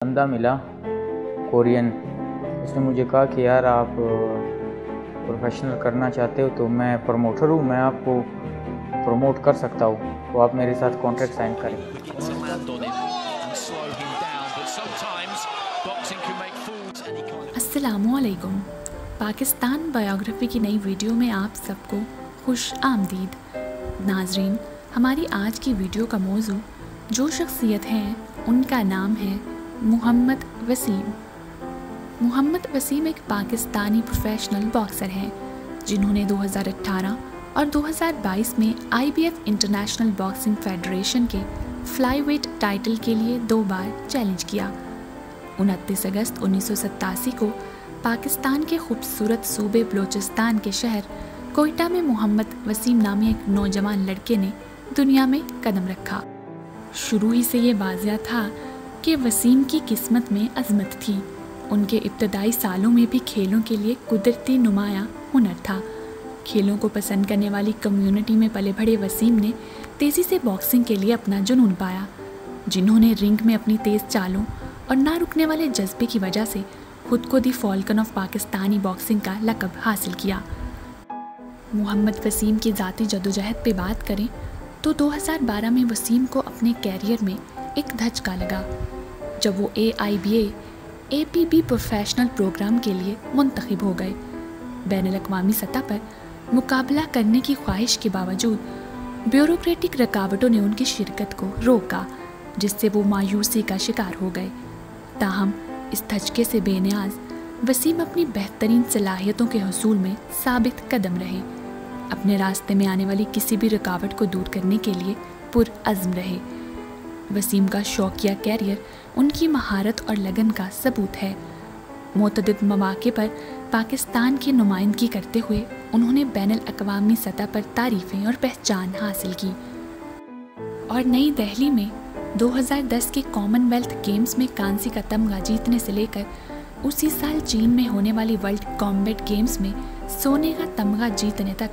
बंदा मिला कोरियन। उसने मुझे कहा कि यार आप प्रोफेशनल करना चाहते हो तो मैं प्रमोटर हूँ, मैं आपको प्रमोट कर सकता हूँ, तो आप मेरे साथ कॉन्ट्रैक्ट साइन करें। अस्सलामुअलैकुम। पाकिस्तान बायोग्राफी की नई वीडियो में आप सबको खुश आमदीद। नाजरीन, हमारी आज की वीडियो का मौजू जो शख्सियत हैं उनका नाम है मोहम्मद वसीम। मोहम्मद वसीम एक पाकिस्तानी प्रोफेशनल बॉक्सर हैं जिन्होंने 2018 और 2022 में IBF इंटरनेशनल बॉक्सिंग फेडरेशन के फ्लाईवेट टाइटल के लिए 2 बार चैलेंज किया। 29 अगस्त 1987 को पाकिस्तान के खूबसूरत सूबे बलोचिस्तान के शहर कोयटा में मोहम्मद वसीम नामी एक नौजवान लड़के ने दुनिया में कदम रखा। शुरू ही से ये वाज़िया था कि वसीम की किस्मत में अज़मत थी। उनके इब्तदाई सालों में भी खेलों के लिए कुदरती नुमाया हुनर था। खेलों को पसंद करने वाली कम्युनिटी में पले बढ़े वसीम ने तेज़ी से बॉक्सिंग के लिए अपना जुनून पाया, जिन्होंने रिंग में अपनी तेज़ चालों और ना रुकने वाले जज्बे की वजह से खुद को दी फॉल्कन ऑफ पाकिस्तानी बॉक्सिंग का लक़ब हासिल किया। मोहम्मद वसीम की ज़ाती जदोजहद पे बात करें तो 2012 में वसीम को अपने कैरियर में एक धचका लगा जब वो AIBA APB प्रोफेशनल प्रोग्राम के लिए मुंतखब हो गए। बैनुल-अक़वामी सतह पर मुकाबला करने की ख्वाहिश के बावजूद ब्यूरोक्रेटिक रुकावटों ने उनकी शिरकत को रोका, जिससे वो मायूसी का शिकार हो गए। ताहम इस धचके से बेनियाज वसीम अपनी बेहतरीन सलाहियतों के हसूल में साबित कदम रहे। अपने रास्ते में आने वाली किसी भी रुकावट को दूर करने के लिए पुरअज़्म रहे। वसीम का शौकिया कैरियर उनकी महारत और लगन का सबूत है। मुतअद्दिद मौक़े पर पाकिस्तान की नुमाइंदगी करते हुए उन्होंने बैनुल-अक़वामी सतह पर तारीफ़ें और पहचान हासिल की और नई दिल्ली में 2010 के कॉमनवेल्थ गेम्स में कांसी का तमगा जीतने से लेकर उसी साल चीन में होने वाली वर्ल्ड कॉम्बैट गेम्स में सोने का तमगा जीतने तक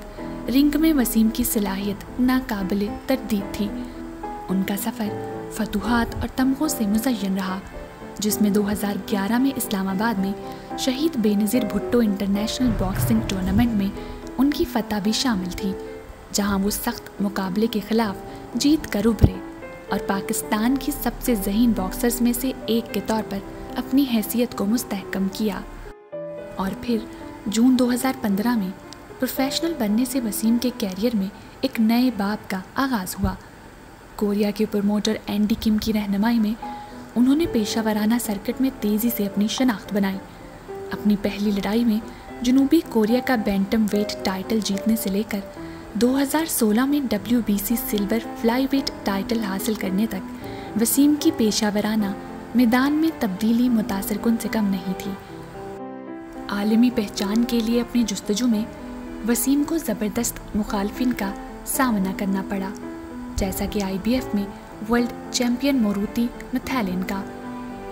रिंग में वसीम की सलाहियत नाकाबिले तरदीद थी। उनका सफ़र फतूहात और तमगों से मुज़य्यन रहा, जिसमें 2011 में इस्लामाबाद में शहीद Benazir Bhutto international boxing tournament में उनकी फ़तह भी शामिल थी, जहां वो सख्त मुकाबले के ख़िलाफ़ जीत कर उभरे और पाकिस्तान की सबसे ज़हीन बॉक्सर्स में से एक के तौर पर अपनी हैसियत को मुस्तहकम किया। और फिर जून 2015 में प्रोफेशनल बनने से वसीम के कैरियर में एक नए बाब का आगाज़ हुआ। कोरिया के प्रमोटर एंडी किम की रहनुमाई में उन्होंने पेशावराना सर्किट में तेज़ी से अपनी शनाख्त बनाई। अपनी पहली लड़ाई में जनूबी कोरिया का बैंटम वेट टाइटल जीतने से लेकर 2016 में WBC सिल्वर फ्लाईवेट टाइटल हासिल करने तक वसीम की पेशावराना मैदान में तब्दीली मुतासिरकुन से कम नहीं थी। आलमी पहचान के लिए अपनी जुस्तजू में वसीम को ज़बरदस्त मुखालफिन का सामना करना पड़ा, जैसा कि IBF में वर्ल्ड चैम्पियन मोरूती मैथेलिन का,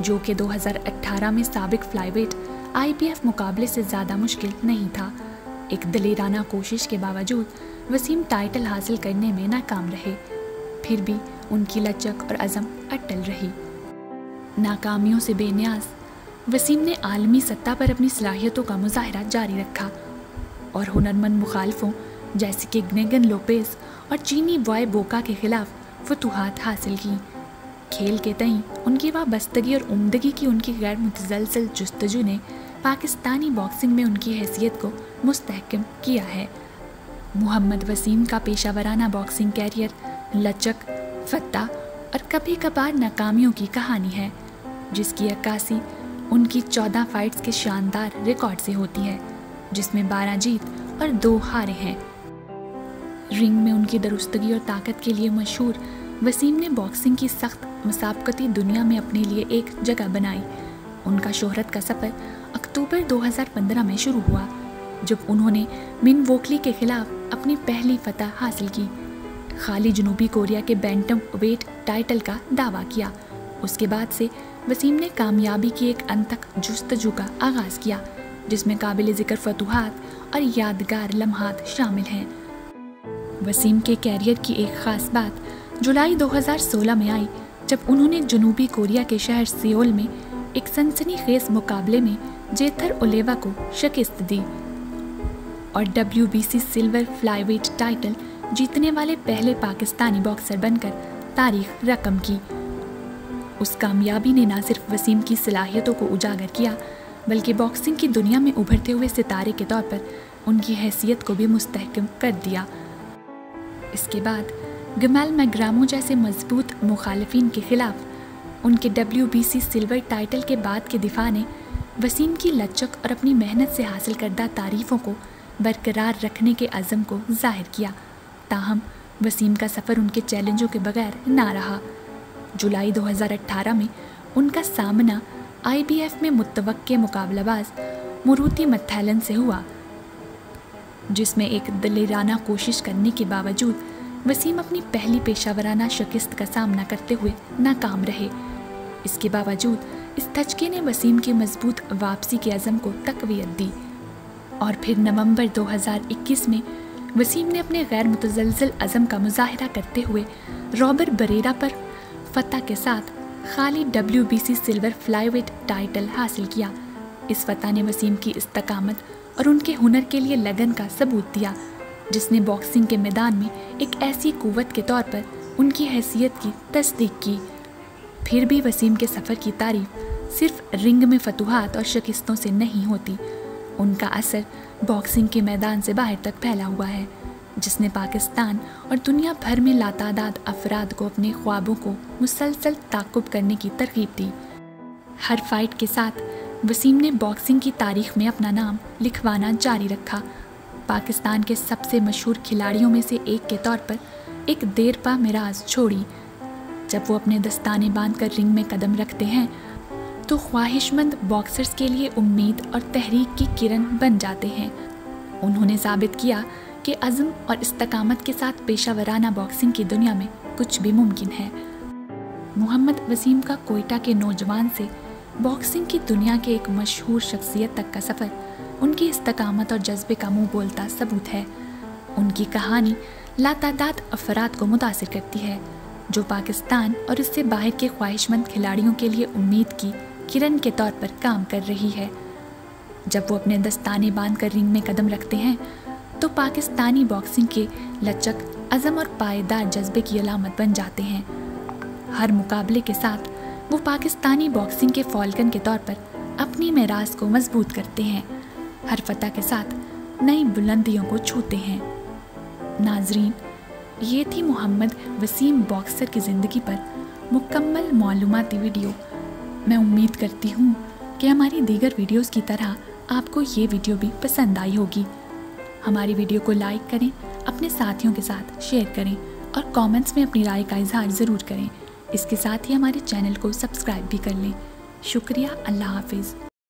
जो कि 2018 में साबिक फ्लाईवेट IBF मुकाबले से ज़्यादा मुश्किल नहीं था। एक दलेराना कोशिश के बावजूद वसीम टाइटल हासिल करने में नाकाम रहे, फिर भी उनकी लचक और अज़म अटल रही। नाकामियों से बेनियाज वसीम ने आलमी सत्ता पर अपनी सलाहियतों का मुजाहरा जारी रखा और हुनरमंद मुखालफों जैसे कि ग्नेगन लोपेज और चीनी बॉय बोका के खिलाफ फतूहात हासिल की। खेल के तईं उनकी वाबस्तगी और उम्दगी की उनकी गैर मुतज़लज़ल जुस्तजू ने पाकिस्तानी बॉक्सिंग में उनकी हैसियत को मुस्तहकम किया है। मोहम्मद वसीम का पेशावराना बॉक्सिंग कैरियर लचक, फतह और कभी कभार नाकामियों की कहानी है, जिसकी अक्कासी उनकी 14 फाइट्स के शानदार रिकॉर्ड से होती है, जिसमें 12 जीत और 2 हारें हैं। रिंग में उनकी दुरुस्तगी और ताकत के लिए मशहूर वसीम ने बॉक्सिंग की सख्त मुसाबकती दुनिया में अपने लिए एक जगह बनाई। उनका शोहरत का सफ़र अक्टूबर 2015 में शुरू हुआ, जब उन्होंने मिन वोकली के खिलाफ अपनी पहली फतह हासिल की। खाली जनूबी कोरिया के बैंटम वेट टाइटल का दावा किया। उसके बाद से वसीम ने कामयाबी की एक अनथक जुस्तजू का आगाज़ किया, जिसमें काबिल ज़िक्र फतूहात और यादगार लम्हात शामिल हैं। वसीम के कैरियर की एक ख़ास बात जुलाई 2016 में आई, जब उन्होंने जनूबी कोरिया के शहर सियोल में एक सनसनीखेज मुकाबले में जेथर ओलेवा को शिकस्त दी और WBC सिल्वर फ्लाईवेट टाइटल जीतने वाले पहले पाकिस्तानी बॉक्सर बनकर तारीख रकम की। उस कामयाबी ने न सिर्फ वसीम की सलाहियतों को उजागर किया बल्कि बॉक्सिंग की दुनिया में उभरते हुए सितारे के तौर पर उनकी हैसियत को भी मुस्तहकम कर दिया। इसके बाद गमाल मैग्रामो जैसे मजबूत मुखालिफिन के खिलाफ उनके WBC सिल्वर टाइटल के बाद के दिफा ने वसीम की लचक और अपनी मेहनत से हासिल करदा तारीफ़ों को बरकरार रखने के अज़म को जाहिर किया। ताहम वसीम का सफ़र उनके चैलेंजों के बगैर ना रहा। जुलाई 2018 में उनका सामना IBF में मुतवक्के मुकाबलाबाज मुरूती मथैलन से हुआ, जिसमें एक दिलेराना कोशिश करने के बावजूद वसीम अपनी पहली पेशावराना शिकस्त का सामना करते हुए नाकाम रहे। इसके बावजूद इस धचके ने वसीम की मजबूत वापसी के अज़म को तक़वियत दी और फिर नवंबर 2021 में वसीम ने अपने गैर मुतज़लज़ल अज़म का मुज़ाहिरा करते हुए रॉबर्ट बरेरा पर फतह के साथ खाली WBC सिल्वर फ्लाईवेट टाइटल हासिल किया। इस फतह ने वसीम की इस्तकामत और उनके हुनर के लिए लगन का सबूत दिया, जिसने बॉक्सिंग के मैदान में एक ऐसी कुव्वत के तौर पर उनकी हैसियत की तस्दीक की। फिर भी वसीम के सफ़र की तारीफ सिर्फ रिंग में फतूहात और शिकस्तों से नहीं होती। उनका असर बॉक्सिंग के मैदान से बाहर तक फैला हुआ है, जिसने पाकिस्तान और दुनिया भर में लातादाद अफराद को अपने ख्वाबों को मुसलसल ताक़ुब करने की तरगीब दी। हर फाइट के साथ वसीम ने बॉक्सिंग की तारीख में अपना नाम लिखवाना जारी रखा। पाकिस्तान के सबसे मशहूर खिलाड़ियों में से एक के तौर पर एक देरपा मिराज छोड़ी। जब वो अपने दस्ताने बांधकर रिंग में कदम रखते हैं तो ख्वाहिशमंद बॉक्सर्स के लिए उम्मीद और तहरीक की किरण बन जाते हैं। उन्होंने साबित किया कि अज़्म और इस्तकामत के साथ पेशावराना बॉक्सिंग की दुनिया में कुछ भी मुमकिन है। मोहम्मद वसीम का कोयटा के नौजवान से बॉक्सिंग की दुनिया के एक मशहूर शख्सियत तक का सफ़र उनकी इस्तकामत और जज्बे का मुँह बोलता सबूत है। उनकी कहानी लातादाद अफराद को मुतासिर करती है, जो पाकिस्तान और इससे बाहर के ख्वाहिशमंद खिलाड़ियों के लिए उम्मीद की किरण के तौर पर काम कर रही है। जब वो अपने दस्ताने बांधकर रिंग में कदम रखते हैं तो पाकिस्तानी बॉक्सिंग के लचक, अज़म और पायदार जज्बे की अलामत बन जाते हैं। हर मुकाबले के साथ वो पाकिस्तानी बॉक्सिंग के फॉल्कन के तौर पर अपनी मेराज को मजबूत करते हैं। हर फतह के साथ नई बुलंदियों को छूते हैं। नाजरीन, ये थी मोहम्मद वसीम बॉक्सर की ज़िंदगी पर मुकम्मल मालूमाती वीडियो। मैं उम्मीद करती हूँ कि हमारी दीगर वीडियोस की तरह आपको ये वीडियो भी पसंद आई होगी। हमारी वीडियो को लाइक करें, अपने साथियों के साथ शेयर करें और कमेंट्स में अपनी राय का इजहार ज़रूर करें। इसके साथ ही हमारे चैनल को सब्सक्राइब भी कर लें। शुक्रिया। अल्लाह हाफिज़।